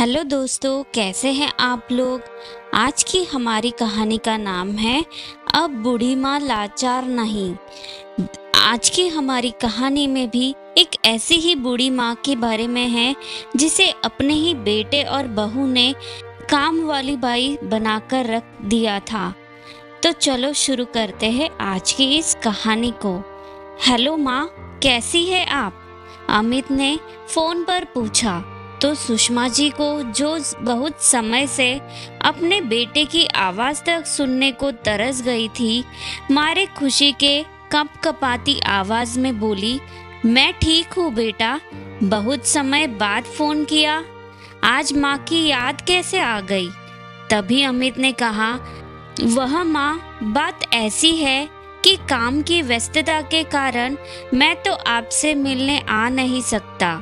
Hello दोस्तों, कैसे हैं आप लोग। आज की हमारी कहानी का नाम है अब बूढ़ी माँ लाचार नहीं। आज की हमारी कहानी में भी एक ऐसी ही बूढ़ी माँ के बारे में है जिसे अपने ही बेटे और बहू ने काम वाली बाई बनाकर रख दिया था। तो चलो शुरू करते हैं आज की इस कहानी को। हेलो माँ, कैसी है आप? अमित ने फोन पर पूछा तो सुषमा जी को, जो बहुत समय से अपने बेटे की आवाज तक सुनने को तरस गई थी, मारे खुशी के कपकपाती आवाज में बोली, मैं ठीक हूँ बेटा, बहुत समय बाद फोन किया, आज माँ की याद कैसे आ गई? तभी अमित ने कहा, वह माँ, बात ऐसी है कि काम की व्यस्तता के कारण मैं तो आपसे मिलने आ नहीं सकता,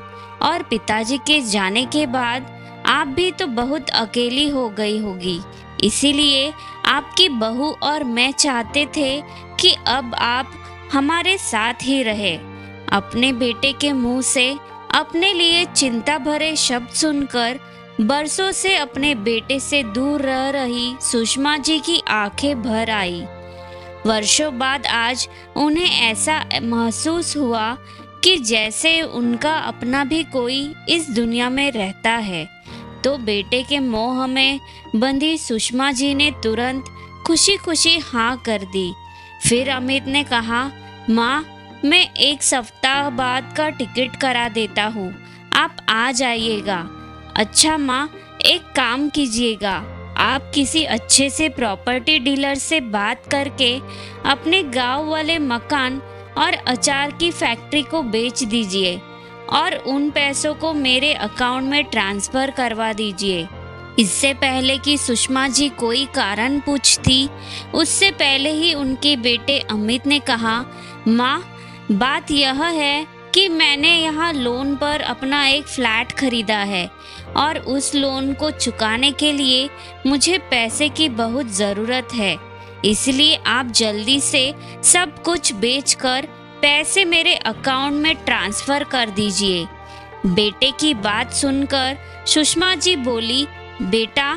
और पिताजी के जाने के बाद आप भी तो बहुत अकेली हो गई होगी। इसीलिए आपकी बहू और मैं चाहते थे कि अब आप हमारे साथ ही रहे। अपने बेटे के मुंह से अपने लिए चिंता भरे शब्द सुनकर बरसों से अपने बेटे से दूर रह रही सुषमा जी की आंखें भर आई। वर्षों बाद आज उन्हें ऐसा महसूस हुआ कि जैसे उनका अपना भी कोई इस दुनिया में रहता है। तो बेटे के मोह में बंधी सुषमा जी ने तुरंत खुशी खुशी हाँ कर दी। फिर अमित ने कहा, माँ, मैं एक सप्ताह बाद का टिकट करा देता हूँ, आप आ जाइएगा। अच्छा माँ, एक काम कीजिएगा, आप किसी अच्छे से प्रॉपर्टी डीलर से बात करके अपने गांव वाले मकान और अचार की फैक्ट्री को बेच दीजिए और उन पैसों को मेरे अकाउंट में ट्रांसफर करवा दीजिए। इससे पहले कि सुषमा जी कोई कारण पूछती, उससे पहले ही उनके बेटे अमित ने कहा, माँ, बात यह है कि मैंने यहाँ लोन पर अपना एक फ्लैट खरीदा है और उस लोन को चुकाने के लिए मुझे पैसे की बहुत ज़रूरत है। इसलिए आप जल्दी से सब कुछ बेचकर पैसे मेरे अकाउंट में ट्रांसफर कर दीजिए। बेटे की बात सुनकर सुषमा जी बोली, बेटा,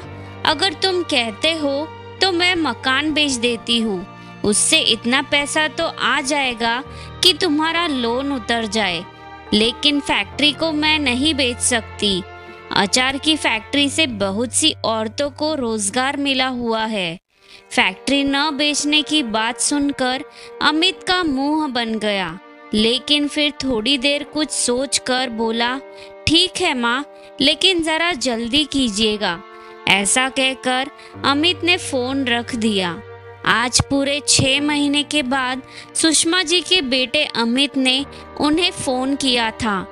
अगर तुम कहते हो तो मैं मकान बेच देती हूँ, उससे इतना पैसा तो आ जाएगा कि तुम्हारा लोन उतर जाए, लेकिन फैक्ट्री को मैं नहीं बेच सकती। अचार की फैक्ट्री से बहुत सी औरतों को रोजगार मिला हुआ है। फैक्ट्री न बेचने की बात सुनकर अमित का मुंह बन गया, लेकिन फिर थोड़ी देर कुछ सोचकर बोला, ठीक है माँ, लेकिन जरा जल्दी कीजिएगा। ऐसा कहकर अमित ने फोन रख दिया। आज पूरे 6 महीने के बाद सुषमा जी के बेटे अमित ने उन्हें फोन किया था।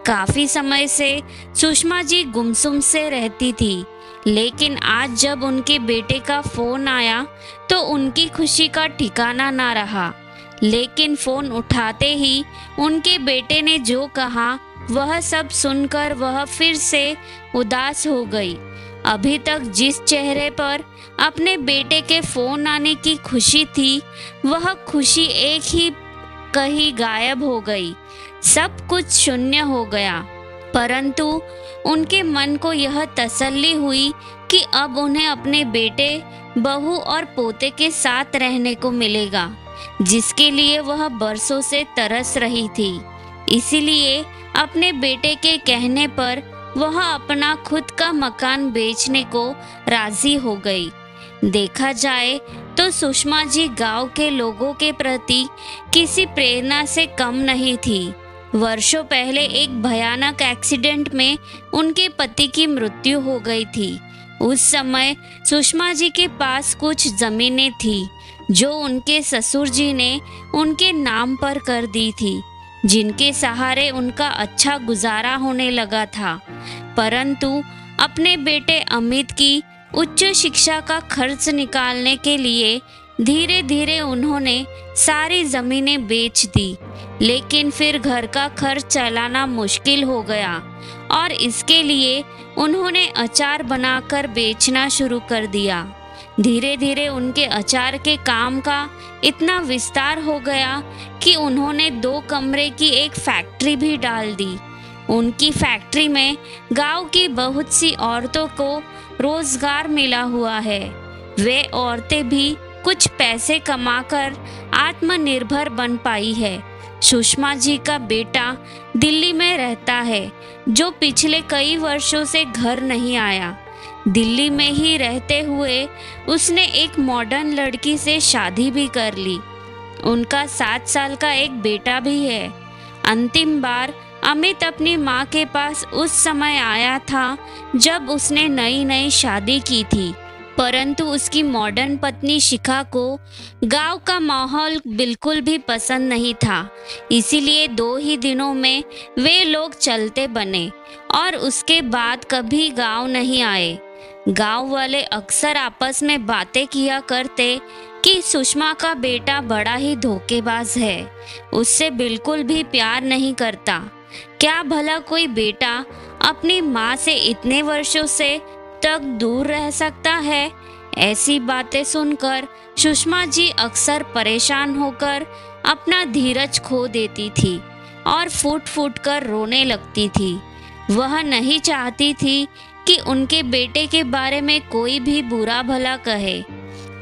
काफी समय से सुषमा जी गुमसुम से रहती थी, लेकिन आज जब उनके बेटे का फोन आया तो उनकी खुशी का ठिकाना ना रहा। लेकिन फोन उठाते ही उनके बेटे ने जो कहा, वह सब सुनकर वह फिर से उदास हो गई। अभी तक जिस चेहरे पर अपने बेटे के फोन आने की खुशी थी, वह खुशी एक ही कहीं गायब हो गई। सब कुछ शून्य हो गया। परंतु उनके मन को यह तसल्ली हुई कि अब उन्हें अपने बेटे, बहू और पोते के साथ रहने को मिलेगा, जिसके लिए वह बरसों से तरस रही थी। इसीलिए अपने बेटे के कहने पर वह अपना खुद का मकान बेचने को राजी हो गई। देखा जाए तो सुषमा जी गांव के लोगों के प्रति किसी प्रेरणा से कम नहीं थी। वर्षों पहले एक भयानक एक्सीडेंट में उनके पति की मृत्यु हो गई थी। उस समय सुषमा जी के पास कुछ जमीनें थी जो उनके ससुर जी ने उनके नाम पर कर दी थी, जिनके सहारे उनका अच्छा गुजारा होने लगा था। परंतु अपने बेटे अमित की उच्च शिक्षा का खर्च निकालने के लिए धीरे धीरे उन्होंने सारी जमीनें बेच दी। लेकिन फिर घर का खर्च चलाना मुश्किल हो गया और इसके लिए उन्होंने अचार बनाकर बेचना शुरू कर दिया। धीरे धीरे उनके अचार के काम का इतना विस्तार हो गया कि उन्होंने 2 कमरे की एक फैक्ट्री भी डाल दी। उनकी फैक्ट्री में गांव की बहुत सी औरतों को रोजगार मिला हुआ है। वे औरतें भी कुछ पैसे कमाकर आत्मनिर्भर बन पाई है। सुषमा जी का बेटा दिल्ली में रहता है, जो पिछले कई वर्षों से घर नहीं आया। दिल्ली में ही रहते हुए उसने एक मॉडर्न लड़की से शादी भी कर ली। उनका 7 साल का एक बेटा भी है। अंतिम बार अमित अपनी माँ के पास उस समय आया था जब उसने नई नई शादी की थी, परंतु उसकी मॉडर्न पत्नी शिखा को गांव का माहौल बिल्कुल भी पसंद नहीं था। इसीलिए 2 ही दिनों में वे लोग चलते बने और उसके बाद कभी गांव नहीं आए। गांव वाले अक्सर आपस में बातें किया करते कि सुषमा का बेटा बड़ा ही धोखेबाज है, उससे बिल्कुल भी प्यार नहीं करता। क्या भला कोई बेटा अपनी माँ से इतने वर्षों से तक दूर रह सकता है? ऐसी बातें सुनकर सुषमा जी अक्सर परेशान होकर अपना धीरज खो देती थी और फूट फूट कर रोने लगती थी। वह नहीं चाहती थी कि उनके बेटे के बारे में कोई भी बुरा भला कहे।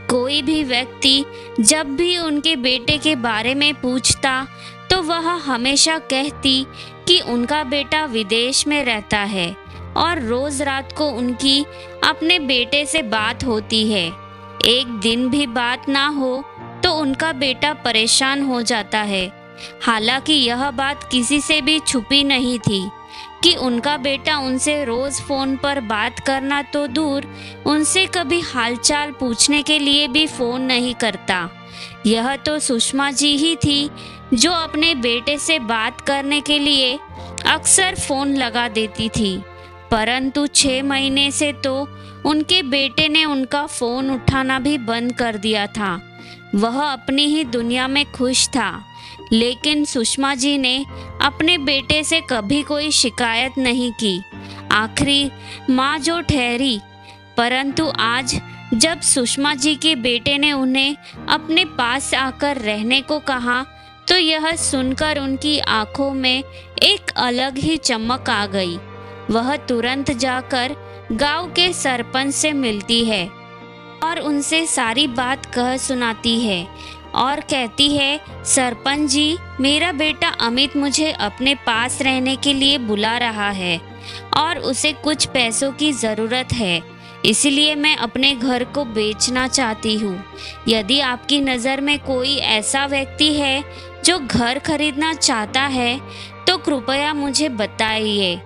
कोई भी व्यक्ति जब भी उनके बेटे के बारे में पूछता तो वह हमेशा कहती कि उनका बेटा विदेश में रहता है और रोज रात को उनकी अपने बेटे से बात होती है। एक दिन भी बात ना हो तो उनका बेटा परेशान हो जाता है। हालांकि यह बात किसी से भी छुपी नहीं थी कि उनका बेटा उनसे रोज फोन पर बात करना तो दूर, उनसे कभी हालचाल पूछने के लिए भी फोन नहीं करता। यह तो सुषमा जी ही थी जो अपने बेटे से बात करने के लिए अक्सर फोन लगा देती थी, परंतु 6 महीने से तो उनके बेटे ने उनका फोन उठाना भी बंद कर दिया था। वह अपनी ही दुनिया में खुश था, लेकिन सुषमा जी ने अपने बेटे से कभी कोई शिकायत नहीं की। आखिरी माँ जो ठहरी। परंतु आज जब सुषमा जी के बेटे ने उन्हें अपने पास आकर रहने को कहा तो यह सुनकर उनकी आंखों में एक अलग ही चमक आ गई। वह तुरंत जाकर गांव के सरपंच से मिलती है और उनसे सारी बात कह सुनाती है और कहती है, सरपंच जी, मेरा बेटा अमित मुझे अपने पास रहने के लिए बुला रहा है और उसे कुछ पैसों की ज़रूरत है, इसलिए मैं अपने घर को बेचना चाहती हूँ। यदि आपकी नज़र में कोई ऐसा व्यक्ति है जो घर खरीदना चाहता है तो कृपया मुझे बताइए।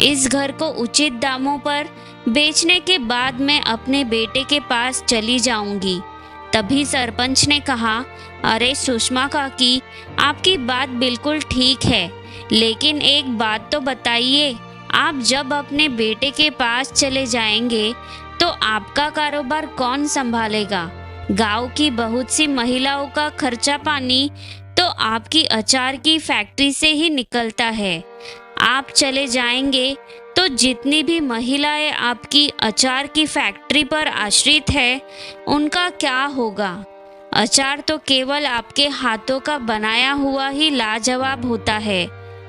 इस घर को उचित दामों पर बेचने के बाद मैं अपने बेटे के पास चली जाऊंगी। तभी सरपंच ने कहा, अरे सुषमा काकी, आपकी बात बिल्कुल ठीक है, लेकिन एक बात तो बताइए, आप जब अपने बेटे के पास चले जाएंगे तो आपका कारोबार कौन संभालेगा? गांव की बहुत सी महिलाओं का खर्चा पानी तो आपकी अचार की फैक्ट्री से ही निकलता है। आप चले जाएंगे तो जितनी भी महिलाएं आपकी अचार की फैक्ट्री पर आश्रित है, उनका क्या होगा? अचार तो केवल आपके हाथों का बनाया हुआ ही लाजवाब होता है।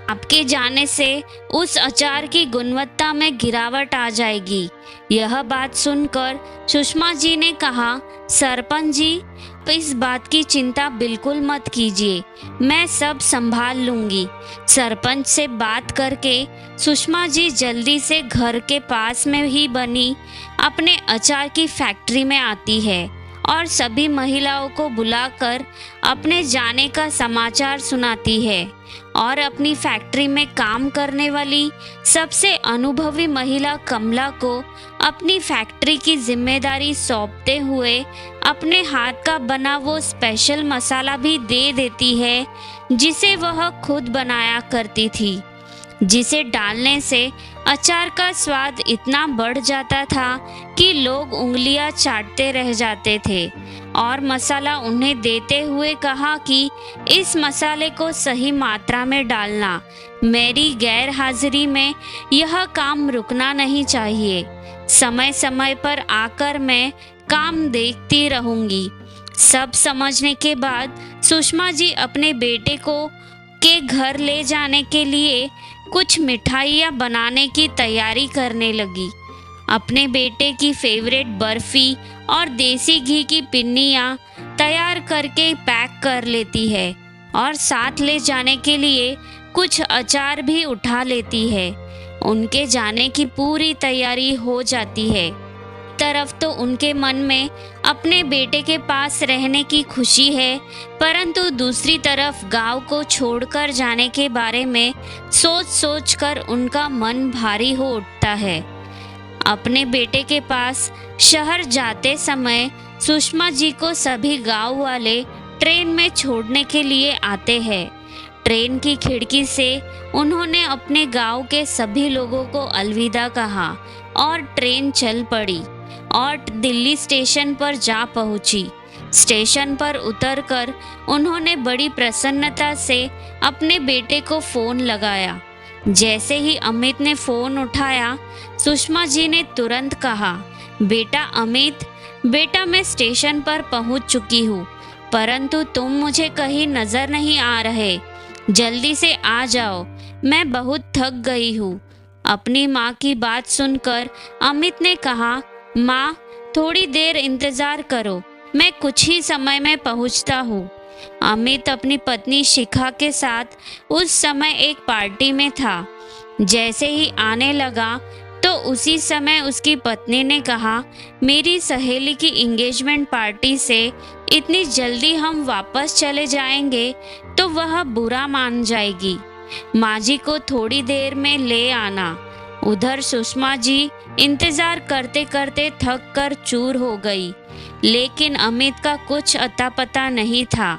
आपके जाने से उस अचार की गुणवत्ता में गिरावट आ जाएगी। यह बात सुनकर सुषमा जी ने कहा, सरपंच जी, इस बात की चिंता बिल्कुल मत कीजिए, मैं सब संभाल लूंगी। सरपंच से बात करके सुषमा जी जल्दी से घर के पास में ही बनी अपने अचार की फैक्ट्री में आती है और सभी महिलाओं को बुलाकर अपने जाने का समाचार सुनाती है और अपनी फैक्ट्री में काम करने वाली सबसे अनुभवी महिला कमला को अपनी फैक्ट्री की जिम्मेदारी सौंपते हुए अपने हाथ का बना वो स्पेशल मसाला भी दे देती है जिसे वह खुद बनाया करती थी, जिसे डालने से अचार का स्वाद इतना बढ़ जाता था कि लोग उंगलियां चाटते रह जाते थे। और मसाला उन्हें देते हुए कहा कि इस मसाले को सही मात्रा में डालना, मेरी गैर हाजिरी में यह काम रुकना नहीं चाहिए। समय समय पर आकर मैं काम देखती रहूंगी। सब समझने के बाद सुषमा जी अपने बेटे को के घर ले जाने के लिए कुछ मिठाइयाँ बनाने की तैयारी करने लगी। अपने बेटे की फेवरेट बर्फी और देसी घी की पिन्नियाँ तैयार करके पैक कर लेती है और साथ ले जाने के लिए कुछ अचार भी उठा लेती है। उनके जाने की पूरी तैयारी हो जाती है। तरफ तो उनके मन में अपने बेटे के पास रहने की खुशी है, परंतु दूसरी तरफ गांव को छोड़कर जाने के बारे में सोच सोच कर उनका मन भारी हो उठता है। अपने बेटे के पास शहर जाते समय सुषमा जी को सभी गांव वाले ट्रेन में छोड़ने के लिए आते हैं। ट्रेन की खिड़की से उन्होंने अपने गांव के सभी लोगों को अलविदा कहा और ट्रेन चल पड़ी और दिल्ली स्टेशन पर जा पहुंची। स्टेशन पर उतरकर उन्होंने बड़ी प्रसन्नता से अपने बेटे को फ़ोन लगाया। जैसे ही अमित ने फ़ोन उठाया, सुषमा जी ने तुरंत कहा, बेटा अमित, बेटा मैं स्टेशन पर पहुंच चुकी हूँ, परंतु तुम मुझे कहीं नज़र नहीं आ रहे। जल्दी से आ जाओ, मैं बहुत थक गई हूँ। अपनी माँ की बात सुनकर अमित ने कहा, माँ थोड़ी देर इंतज़ार करो, मैं कुछ ही समय में पहुँचता हूँ। अमित अपनी पत्नी शिखा के साथ उस समय एक पार्टी में था। जैसे ही आने लगा तो उसी समय उसकी पत्नी ने कहा, मेरी सहेली की एंगेजमेंट पार्टी से इतनी जल्दी हम वापस चले जाएंगे तो वह बुरा मान जाएगी। माँ जी को थोड़ी देर में ले आना। उधर सुषमा जी इंतजार करते करते थक कर चूर हो गई, लेकिन अमित का कुछ अता पता नहीं था।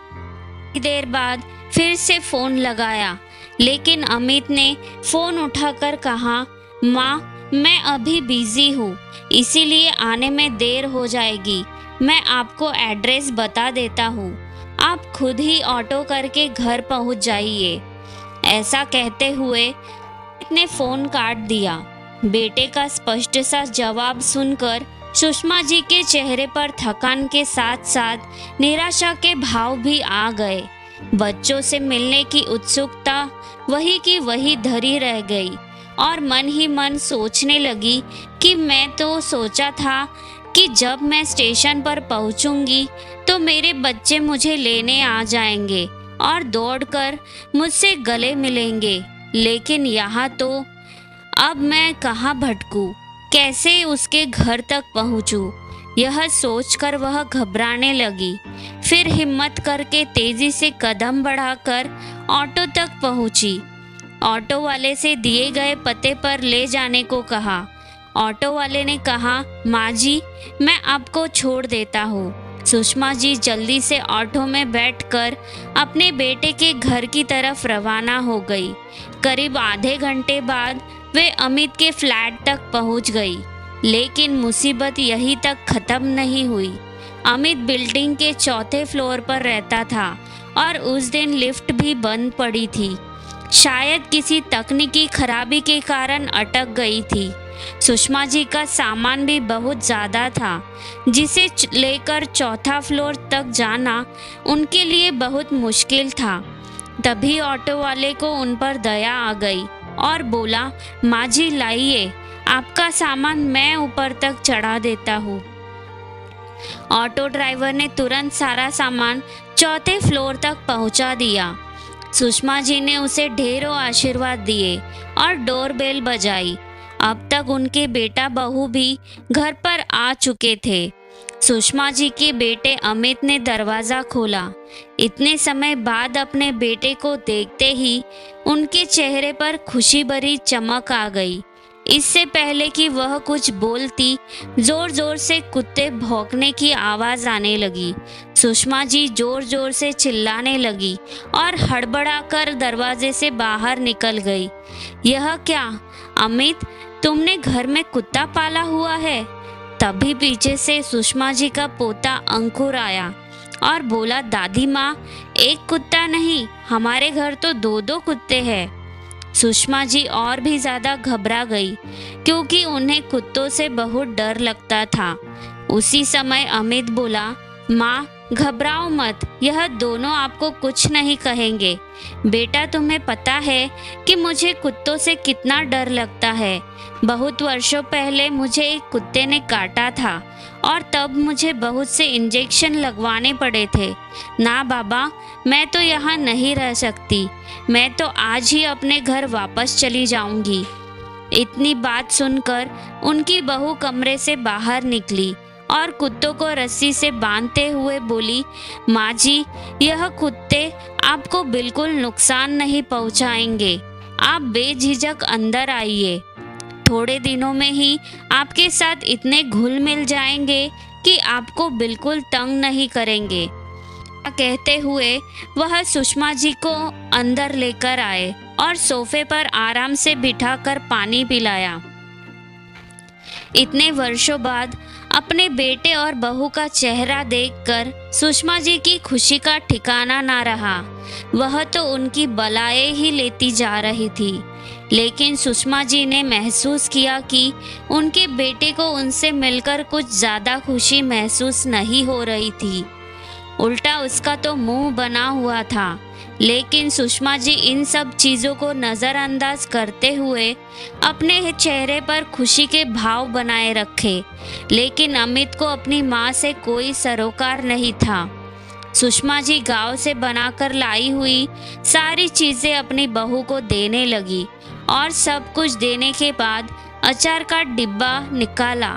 देर बाद फिर से फ़ोन लगाया, लेकिन अमित ने फ़ोन उठाकर कहा, माँ मैं अभी बिज़ी हूँ, इसीलिए आने में देर हो जाएगी। मैं आपको एड्रेस बता देता हूँ, आप खुद ही ऑटो करके घर पहुँच जाइए। ऐसा कहते हुए ने फ़ोन काट दिया। बेटे का स्पष्ट सा जवाब सुनकर सुषमा जी के चेहरे पर थकान के साथ साथ निराशा के भाव भी आ गए। बच्चों से मिलने की उत्सुकता वही की वही धरी रह गई और मन ही मन सोचने लगी कि मैं तो सोचा था कि जब मैं स्टेशन पर पहुंचूंगी तो मेरे बच्चे मुझे लेने आ जाएंगे और दौड़कर मुझसे गले मिलेंगे, लेकिन यहाँ तो अब मैं कहाँ भटकूं, कैसे उसके घर तक पहुँचूं? यह सोचकर वह घबराने लगी। फिर हिम्मत करके तेजी से कदम बढ़ाकर ऑटो तक पहुँची। ऑटो वाले से दिए गए पते पर ले जाने को कहा। ऑटो वाले ने कहा, माँ जी मैं आपको छोड़ देता हूँ। सुषमा जी जल्दी से ऑटो में बैठकर अपने बेटे के घर की तरफ रवाना हो गई। करीब आधे घंटे बाद वे अमित के फ्लैट तक पहुँच गई, लेकिन मुसीबत यहीं तक ख़त्म नहीं हुई। अमित बिल्डिंग के चौथे फ्लोर पर रहता था और उस दिन लिफ्ट भी बंद पड़ी थी। शायद किसी तकनीकी खराबी के कारण अटक गई थी। सुषमा जी का सामान भी बहुत ज़्यादा था, जिसे लेकर चौथा फ्लोर तक जाना उनके लिए बहुत मुश्किल था। तभी ऑटो वाले को उन पर दया आ गई और बोला, माँ जी लाइए, आपका सामान मैं ऊपर तक चढ़ा देता हूँ। ऑटो ड्राइवर ने तुरंत सारा सामान चौथे फ्लोर तक पहुँचा दिया। सुषमा जी ने उसे ढेरों आशीर्वाद दिए और डोरबेल बजाई। अब तक उनके बेटा बहू भी घर पर आ चुके थे। सुषमा जी के बेटे अमित ने दरवाज़ा खोला। इतने समय बाद अपने बेटे को देखते ही उनके चेहरे पर खुशी भरी चमक आ गई। इससे पहले कि वह कुछ बोलती, जोर जोर से कुत्ते भौंकने की आवाज़ आने लगी। सुषमा जी जोर जोर से चिल्लाने लगी और हड़बड़ाकर दरवाजे से बाहर निकल गई। यह क्या अमित, तुमने घर में कुत्ता पाला हुआ है? तभी पीछे से सुषमा जी का पोता अंकुर आया और बोला, दादी माँ एक कुत्ता नहीं, हमारे घर तो दो दो कुत्ते हैं। सुषमा जी और भी ज़्यादा घबरा गई, क्योंकि उन्हें कुत्तों से बहुत डर लगता था। उसी समय अमित बोला, माँ घबराओ मत, यह दोनों आपको कुछ नहीं कहेंगे। बेटा, तुम्हें पता है कि मुझे कुत्तों से कितना डर लगता है। बहुत वर्षों पहले मुझे एक कुत्ते ने काटा था और तब मुझे बहुत से इंजेक्शन लगवाने पड़े थे। ना बाबा, मैं तो यहाँ नहीं रह सकती। मैं तो आज ही अपने घर वापस चली जाऊंगी। इतनी बात सुनकर उनकी बहू कमरे से बाहर निकली और कुत्तों को रस्सी से बांधते हुए बोली, माँ जी, यह कुत्ते आपको बिल्कुल नुकसान नहीं पहुँचाएंगे। आप बेझिझक अंदर आइए। थोड़े दिनों में ही आपके साथ इतने घुल मिल जाएंगे कि आपको बिल्कुल तंग नहीं करेंगे। कहते हुए वह सुषमा जी को अंदर लेकर आए और सोफे पर आराम से बिठाकर पानी पिलाया। इतने वर्षों बाद अपने बेटे और बहू का चेहरा देखकर सुषमा जी की खुशी का ठिकाना ना रहा। वह तो उनकी बलाएं ही लेती जा रही थी, लेकिन सुषमा जी ने महसूस किया कि उनके बेटे को उनसे मिलकर कुछ ज़्यादा खुशी महसूस नहीं हो रही थी। उल्टा उसका तो मुंह बना हुआ था। लेकिन सुषमा जी इन सब चीज़ों को नज़रअंदाज करते हुए अपने चेहरे पर खुशी के भाव बनाए रखे। लेकिन अमित को अपनी माँ से कोई सरोकार नहीं था। सुषमा जी गांव से बनाकर लाई हुई सारी चीज़ें अपनी बहू को देने लगी और सब कुछ देने के बाद अचार का डिब्बा निकाला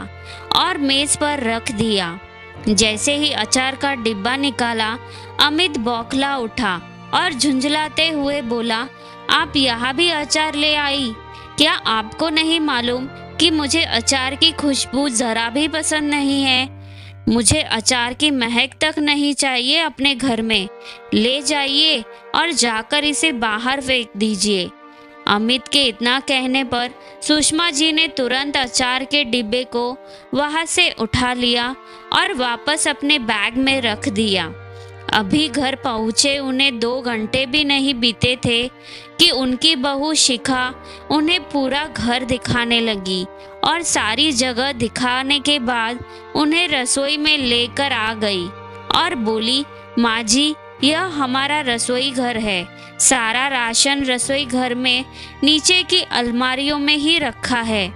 और मेज़ पर रख दिया। जैसे ही अचार का डिब्बा निकाला, अमित बौखला उठा और झुंझलाते हुए बोला, आप यहाँ भी अचार ले आई? क्या आपको नहीं मालूम कि मुझे अचार की खुशबू ज़रा भी पसंद नहीं है? मुझे अचार की महक तक नहीं चाहिए अपने घर में। ले जाइए और जाकर इसे बाहर फेंक दीजिए। अमित के इतना कहने पर सुषमा जी ने तुरंत अचार के डिब्बे को वहाँ से उठा लिया और वापस अपने बैग में रख दिया। अभी घर पहुँचे उन्हें 2 घंटे भी नहीं बीते थे कि उनकी बहू शिखा उन्हें पूरा घर दिखाने लगी और सारी जगह दिखाने के बाद उन्हें रसोई में लेकर आ गई और बोली, माँ जी, यह हमारा रसोई घर है। सारा राशन रसोई घर में नीचे की अलमारियों में ही रखा है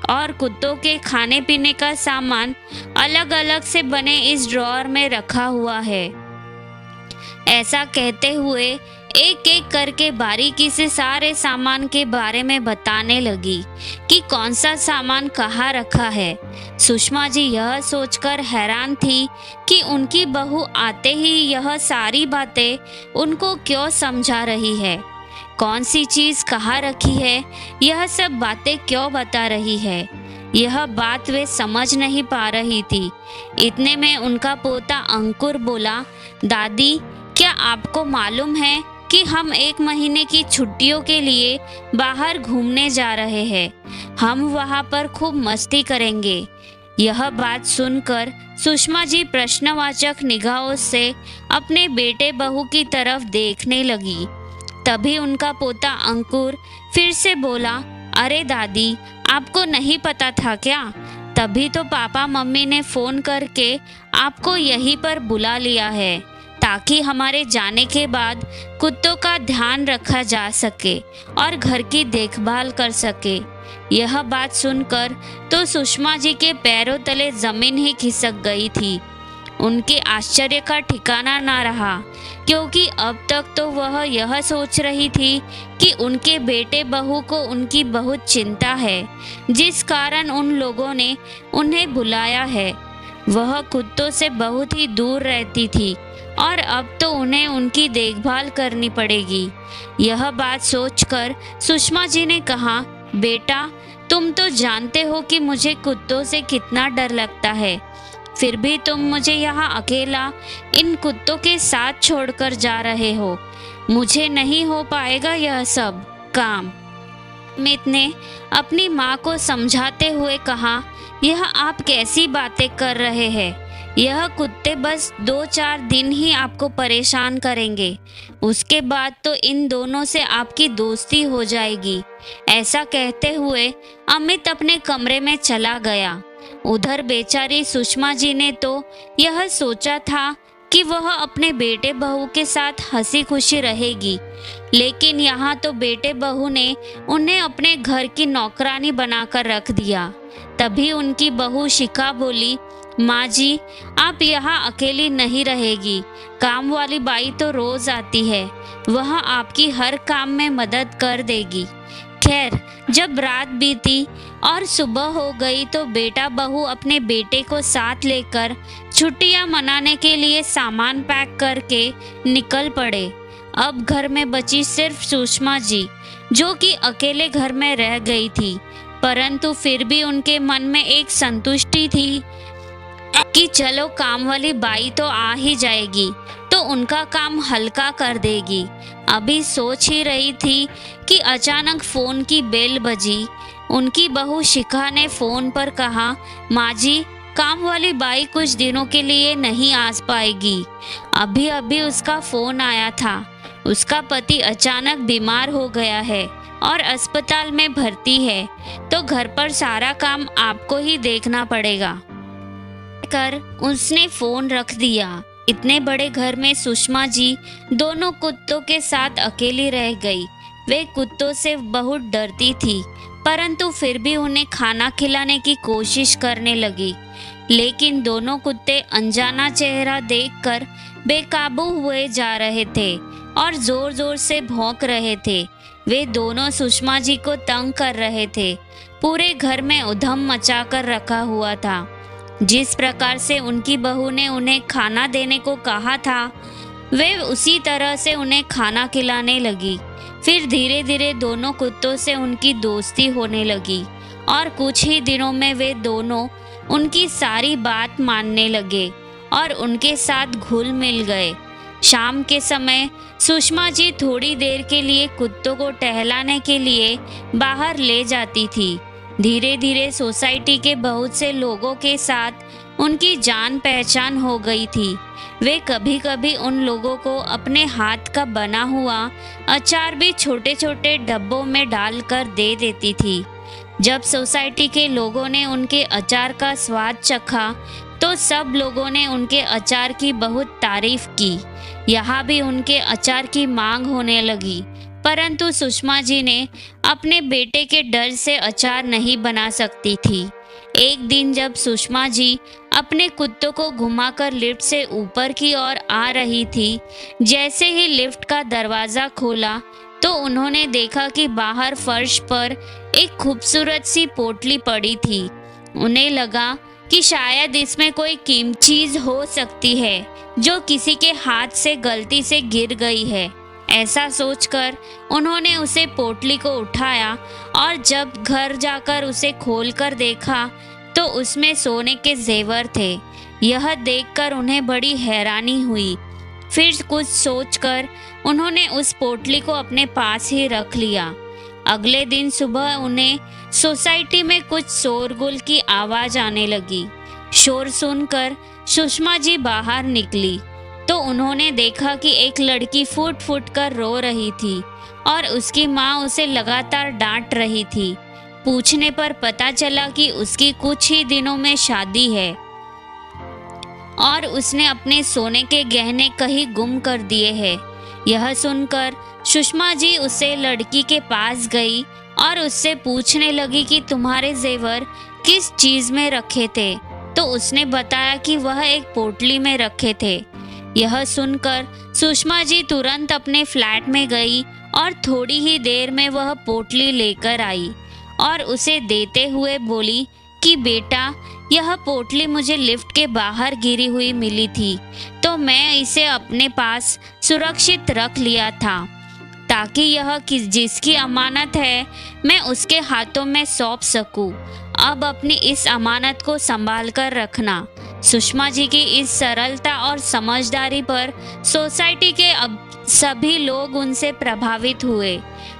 और कुत्तों के खाने पीने का सामान अलग अलग से बने इस ड्रॉअर में रखा हुआ है। ऐसा कहते हुए एक एक करके बारीकी से सारे सामान के बारे में बताने लगी कि कौन सा सामान कहाँ रखा है। सुषमा जी यह सोचकर हैरान थी कि उनकी बहू आते ही यह सारी बातें उनको क्यों समझा रही है, कौन सी चीज़ कहाँ रखी है, यह सब बातें क्यों बता रही है। यह बात वे समझ नहीं पा रही थी। इतने में उनका पोता अंकुर बोला, दादी, क्या आपको मालूम है कि हम 1 महीने की छुट्टियों के लिए बाहर घूमने जा रहे हैं। हम वहाँ पर खूब मस्ती करेंगे। यह बात सुनकर सुषमा जी प्रश्नवाचक निगाहों से अपने बेटे बहू की तरफ देखने लगी। तभी उनका पोता अंकुर फिर से बोला, अरे दादी, आपको नहीं पता था क्या? तभी तो पापा मम्मी ने फ़ोन करके आपको यहीं पर बुला लिया है ताकि हमारे जाने के बाद कुत्तों का ध्यान रखा जा सके और घर की देखभाल कर सके। यह बात सुनकर तो सुषमा जी के पैरों तले जमीन ही खिसक गई थी। उनके आश्चर्य का ठिकाना ना रहा, क्योंकि अब तक तो वह यह सोच रही थी कि उनके बेटे बहू को उनकी बहुत चिंता है, जिस कारण उन लोगों ने उन्हें बुलाया है। वह कुत्तों से बहुत ही दूर रहती थी और अब तो उन्हें उनकी देखभाल करनी पड़ेगी। यह बात सोचकर सुषमा जी ने कहा, बेटा, तुम तो जानते हो कि मुझे कुत्तों से कितना डर लगता है, फिर भी तुम मुझे यहाँ अकेला इन कुत्तों के साथ छोड़कर जा रहे हो। मुझे नहीं हो पाएगा यह सब काम। अमित ने अपनी माँ को समझाते हुए कहा, यह आप कैसी बातें कर रहे हैं? यह कुत्ते बस 2-4 दिन ही आपको परेशान करेंगे, उसके बाद तो इन दोनों से आपकी दोस्ती हो जाएगी। ऐसा कहते हुए अमित अपने कमरे में चला गया। उधर बेचारी सुषमा जी ने तो यह सोचा था कि वह अपने बेटे बहू के साथ हंसी खुशी रहेगी, लेकिन यहाँ तो बेटे बहू ने उन्हें अपने घर की नौकरानी बनाकर रख दिया। तभी उनकी बहू शिखा बोली, माँ जी, आप यहाँ अकेली नहीं रहेगी, काम वाली बाई तो रोज आती है, वह आपकी हर काम में मदद कर देगी। खैर, जब रात बीती और सुबह हो गई तो बेटा बहू अपने बेटे को साथ लेकर छुट्टियां मनाने के लिए सामान पैक करके निकल पड़े। अब घर में बची सिर्फ सुषमा जी, जो कि अकेले घर में रह गई थी, परंतु फिर भी उनके मन में एक संतुष्टि थी कि चलो काम वाली बाई तो आ ही जाएगी तो उनका काम हल्का कर देगी। अभी सोच ही रही थी कि अचानक फोन की बेल बजी। उनकी बहू शिखा ने फोन पर कहा, माँ जी, काम वाली बाई कुछ दिनों के लिए नहीं आ पाएगी। अभी अभी उसका फोन आया था, उसका पति अचानक बीमार हो गया है और अस्पताल में भर्ती है, तो घर पर सारा काम आपको ही देखना पड़ेगा। कर उसने फोन रख दिया। इतने बड़े घर में सुषमा जी दोनों कुत्तों के साथ अकेली रह गई। वे कुत्तों से बहुत डरती थी, परंतु फिर भी उन्हें खाना खिलाने की कोशिश करने लगी। लेकिन दोनों कुत्ते अनजाना चेहरा देखकर बेकाबू हुए जा रहे थे और जोर जोर से भौंक रहे थे। वे दोनों सुषमा जी को तंग कर रहे थे। पूरे घर में उधम मचाकर रखा हुआ था। जिस प्रकार से उनकी बहू ने उन्हें खाना देने को कहा था, वे उसी तरह से उन्हें खाना खिलाने लगी। फिर धीरे धीरे दोनों कुत्तों से उनकी दोस्ती होने लगी और कुछ ही दिनों में वे दोनों उनकी सारी बात मानने लगे और उनके साथ घुल मिल गए। शाम के समय सुषमा जी थोड़ी देर के लिए कुत्तों को टहलाने के लिए बाहर ले जाती थी। धीरे धीरे सोसाइटी के बहुत से लोगों के साथ उनकी जान पहचान हो गई थी। वे कभी कभी उन लोगों को अपने हाथ का बना हुआ अचार भी छोटे छोटे डब्बों में डालकर दे देती थी। जब सोसाइटी के लोगों ने उनके अचार का स्वाद चखा तो सब लोगों ने उनके अचार की बहुत तारीफ की। यहाँ भी उनके अचार की मांग होने लगी, परंतु सुषमा जी ने अपने बेटे के डर से अचार नहीं बना सकती थी। एक दिन जब सुषमा जी अपने कुत्तों को घुमाकर लिफ्ट से ऊपर की ओर आ रही थी, जैसे ही लिफ्ट का दरवाज़ा खोला तो उन्होंने देखा कि बाहर फर्श पर एक खूबसूरत सी पोटली पड़ी थी। उन्हें लगा कि शायद इसमें कोई कीमती चीज़ हो सकती है जो किसी के हाथ से गलती से गिर गई है। ऐसा सोचकर उन्होंने उसे पोटली को उठाया और जब घर जाकर उसे खोलकर देखा तो उसमें सोने के जेवर थे। यह देखकर उन्हें बड़ी हैरानी हुई। फिर कुछ सोचकर उन्होंने उस पोटली को अपने पास ही रख लिया। अगले दिन सुबह उन्हें सोसाइटी में कुछ शोरगुल की आवाज़ आने लगी। शोर सुनकर सुषमा जी बाहर निकली तो उन्होंने देखा कि एक लड़की फूट फूट कर रो रही थी और उसकी माँ उसे लगातार डांट रही थी। पूछने पर पता चला कि उसकी कुछ ही दिनों में शादी है और उसने अपने सोने के गहने कहीं गुम कर दिए हैं। यह सुनकर सुषमा जी उसे लड़की के पास गई और उससे पूछने लगी कि तुम्हारे जेवर किस चीज़ में रखे थे, तो उसने बताया कि वह एक पोटली में रखे थे। यह सुनकर सुषमा जी तुरंत अपने फ्लैट में गई और थोड़ी ही देर में वह पोटली लेकर आई और उसे देते हुए बोली कि बेटा, यह पोटली मुझे लिफ्ट के बाहर गिरी हुई मिली थी, तो मैं इसे अपने पास सुरक्षित रख लिया था ताकि यह जिसकी अमानत है मैं उसके हाथों में सौंप सकूं। अब अपनी इस अमानत को संभाल कर रखना। सुषमा जी की इस सरलता और समझदारी पर सोसाइटी के अब सभी लोग उनसे प्रभावित हुए।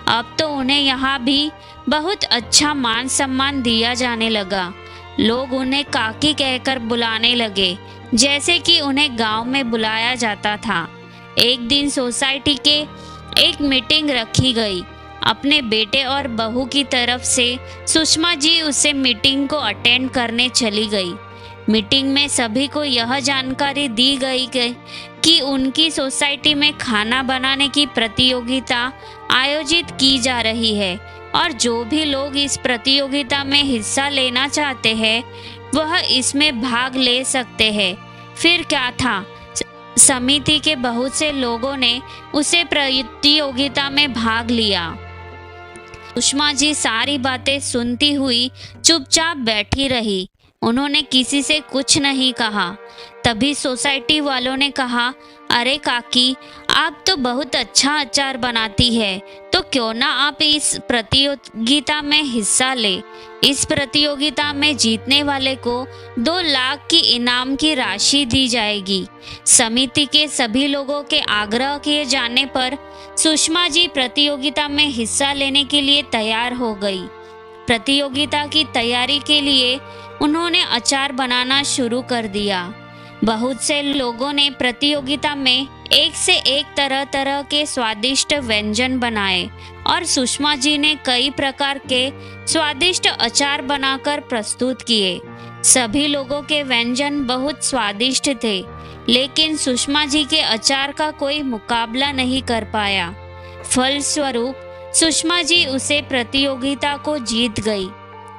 अब तो उन्हें यहाँ भी बहुत अच्छा मान सम्मान दिया जाने लगा। लोग उन्हें काकी कहकर बुलाने लगे, जैसे कि उन्हें गांव में बुलाया जाता था। एक दिन सोसाइटी के एक मीटिंग रखी गई। अपने बेटे और बहू की तरफ से सुषमा जी उसे मीटिंग को अटेंड करने चली गई। मीटिंग में सभी को यह जानकारी दी गई कि उनकी सोसाइटी में खाना बनाने की प्रतियोगिता आयोजित की जा रही है और जो भी लोग इस प्रतियोगिता में हिस्सा लेना चाहते हैं वह इसमें भाग ले सकते हैं। फिर क्या था, समिति के बहुत से लोगों ने उसे प्रतियोगिता में भाग लिया। सुषमा जी सारी बातें सुनती हुई चुपचाप बैठी रही। उन्होंने किसी से कुछ नहीं कहा। तभी सोसाइटी वालों ने कहा, अरे काकी, आप तो बहुत अच्छा अचार बनाती है, तो क्यों ना आप इस प्रतियोगिता में हिस्सा ले। इस प्रतियोगिता में जीतने वाले को 2 लाख की इनाम की राशि दी जाएगी। समिति के सभी लोगों के आग्रह किए जाने पर सुषमा जी प्रतियोगिता में हिस्सा लेने के लिए तैयार हो गई। प्रतियोगिता की तैयारी के लिए उन्होंने अचार बनाना शुरू कर दिया। बहुत से लोगों ने प्रतियोगिता में एक से एक तरह तरह के स्वादिष्ट व्यंजन बनाए और सुषमा जी ने कई प्रकार के स्वादिष्ट अचार बनाकर प्रस्तुत किए। सभी लोगों के व्यंजन बहुत स्वादिष्ट थे, लेकिन सुषमा जी के अचार का कोई मुकाबला नहीं कर पाया। फलस्वरूप सुषमा जी उसे प्रतियोगिता को जीत गई।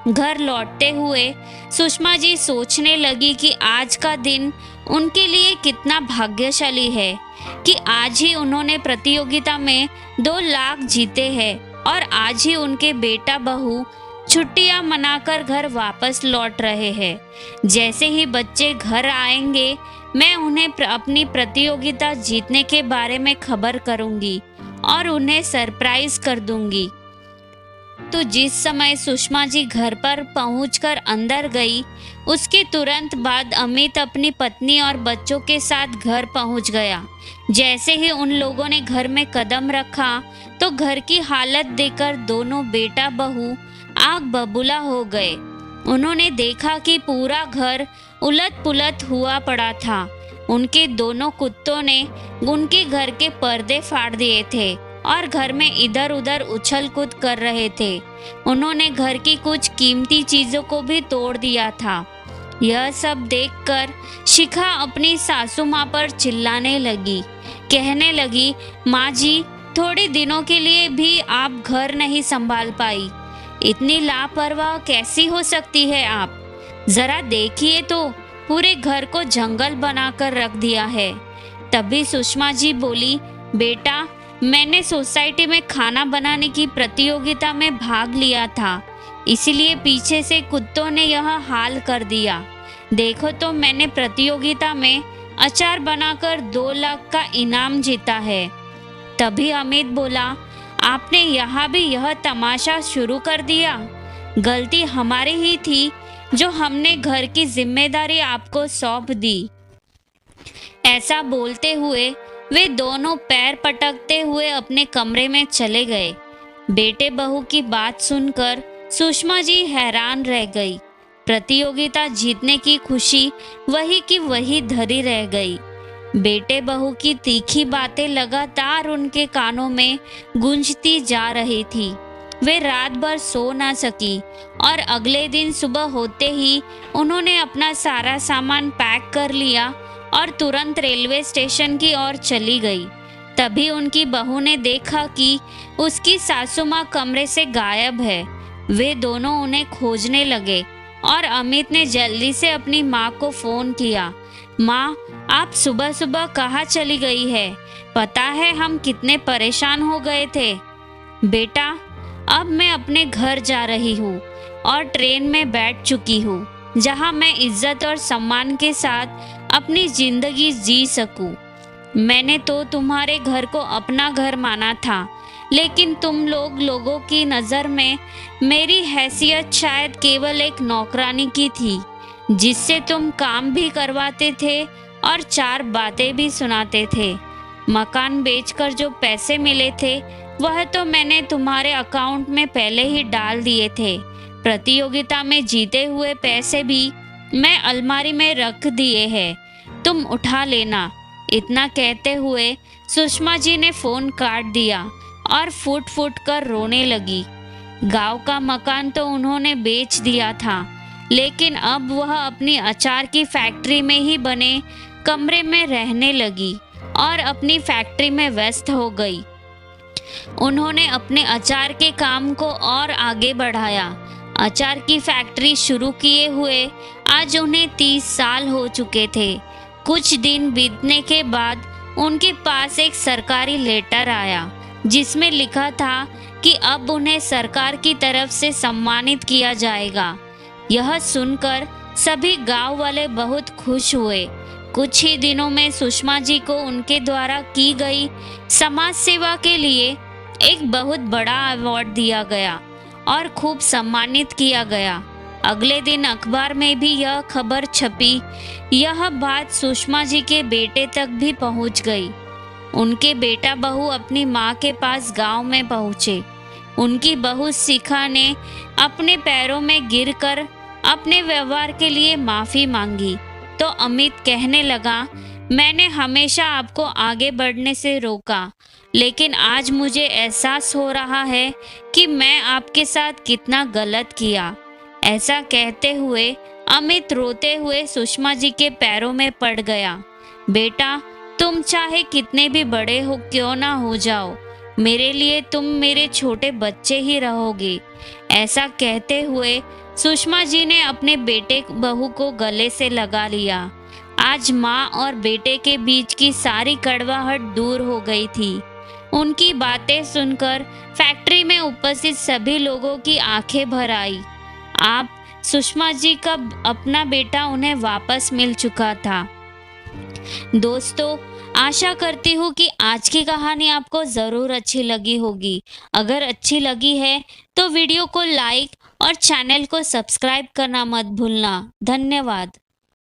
घर लौटते हुए सुषमा जी सोचने लगी कि आज का दिन उनके लिए कितना भाग्यशाली है कि आज ही उन्होंने प्रतियोगिता में 2 लाख जीते हैं और आज ही उनके बेटा बहू छुट्टियां मनाकर घर वापस लौट रहे हैं। जैसे ही बच्चे घर आएंगे मैं उन्हें अपनी प्रतियोगिता जीतने के बारे में खबर करूंगी और उन्हें सरप्राइज कर दूंगी। तो जिस समय सुषमा जी घर पर पहुंचकर अंदर गई, उसके तुरंत बाद अमित अपनी पत्नी और बच्चों के साथ घर पहुंच गया। जैसे ही उन लोगों ने घर में कदम रखा तो घर की हालत देखकर दोनों बेटा बहू आग बबूला हो गए। उन्होंने देखा कि पूरा घर उलट पुलट हुआ पड़ा था। उनके दोनों कुत्तों ने उनके घर के पर्दे फाड़ दिए थे और घर में इधर उधर उछल कूद कर रहे थे। उन्होंने घर की कुछ कीमती चीजों को भी तोड़ दिया था। यह सब देखकर शिखा अपनी सासू माँ पर चिल्लाने लगी, कहने लगी, माँ जी, थोड़े दिनों के लिए भी आप घर नहीं संभाल पाई। इतनी लापरवाह कैसी हो सकती है आप? जरा देखिए तो, पूरे घर को जंगल बनाकर रख दिया है। तभी सुषमा जी बोली, बेटा, मैंने सोसाइटी में खाना बनाने की प्रतियोगिता में भाग लिया था, इसलिए पीछे से कुत्तों ने यह हाल कर दिया। देखो तो मैंने प्रतियोगिता में अचार बनाकर 2 लाख का इनाम जीता है। तभी अमित बोला, आपने यहाँ भी यह तमाशा शुरू कर दिया। गलती हमारी ही थी जो हमने घर की जिम्मेदारी आपको सौंप दी। ऐसा बोलते हुए वे दोनों पैर पटकते हुए अपने कमरे में चले गए। बेटे बहू की बात सुनकर सुषमा जी हैरान रह गई। प्रतियोगिता जीतने की खुशी वही की वही धरी रह गई। बेटे बहू की तीखी बातें लगातार उनके कानों में गूंजती जा रही थी। वे रात भर सो ना सकी और अगले दिन सुबह होते ही उन्होंने अपना सारा सामान पैक कर लिया और तुरंत रेलवे स्टेशन की ओर चली गई। तभी उनकी बहू ने देखा कि उसकी सासू माँ कमरे से गायब है। वे दोनों उन्हें खोजने लगे और अमित ने जल्दी से अपनी माँ को फोन किया। माँ, आप सुबह सुबह कहाँ चली गई है? पता है हम कितने परेशान हो गए थे। बेटा, अब मैं अपने घर जा रही हूँ और ट्रेन में बैठ चुकी हूँ, जहाँ मैं इज्जत और सम्मान के साथ अपनी जिंदगी जी सकूं। मैंने तो तुम्हारे घर को अपना घर माना था, लेकिन तुम लोगों की नज़र में मेरी हैसियत शायद केवल एक नौकरानी की थी, जिससे तुम काम भी करवाते थे और 4 बातें भी सुनाते थे। मकान बेचकर जो पैसे मिले थे वह तो मैंने तुम्हारे अकाउंट में पहले ही डाल दिए थे। प्रतियोगिता में जीते हुए पैसे भी मैं अलमारी में रख दिए हैं, तुम उठा लेना। इतना कहते हुए सुषमा जी ने फोन काट दिया और फुट फुट कर रोने लगी। गांव का मकान तो उन्होंने बेच दिया था, लेकिन अब वह अपनी अचार की फैक्ट्री में ही बने कमरे में रहने लगी और अपनी फैक्ट्री में व्यस्त हो गई। उन्होंने अपने अचार के काम को और आगे बढ़ाया। अचार की फैक्ट्री शुरू किए हुए आज उन्हें 30 साल हो चुके थे। कुछ दिन बीतने के बाद उनके पास एक सरकारी लेटर आया जिसमें लिखा था कि अब उन्हें सरकार की तरफ से सम्मानित किया जाएगा। यह सुनकर सभी गांव वाले बहुत खुश हुए। कुछ ही दिनों में सुषमा जी को उनके द्वारा की गई समाज सेवा के लिए एक बहुत बड़ा अवार्ड दिया गया और खूब सम्मानित किया गया। अगले दिन अखबार में भी यह खबर छपी। यह बात सुषमा जी के बेटे तक भी पहुंच गई। उनके बेटा बहू अपनी माँ के पास गांव में पहुँचे। उनकी बहू शिखा ने अपने पैरों में गिरकर अपने व्यवहार के लिए माफ़ी मांगी तो अमित कहने लगा, मैंने हमेशा आपको आगे बढ़ने से रोका, लेकिन आज मुझे एहसास हो रहा है कि मैं आपके साथ कितना गलत किया। ऐसा कहते हुए अमित रोते हुए सुषमा जी के पैरों में पड़ गया। बेटा, तुम चाहे कितने भी बड़े हो क्यों ना हो जाओ, मेरे लिए तुम मेरे छोटे बच्चे ही रहोगे। ऐसा कहते हुए सुषमा जी ने अपने बेटे बहू को गले से लगा लिया। आज माँ और बेटे के बीच की सारी कड़वाहट दूर हो गई थी। उनकी बातें सुनकर फैक्ट्री में उपस्थित सभी लोगों की आंखें भर आई। आप सुषमा जी का अपना बेटा उन्हें वापस मिल चुका था। दोस्तों, आशा करती हूँ कि आज की कहानी आपको ज़रूर अच्छी लगी होगी। अगर अच्छी लगी है तो वीडियो को लाइक और चैनल को सब्सक्राइब करना मत भूलना। धन्यवाद।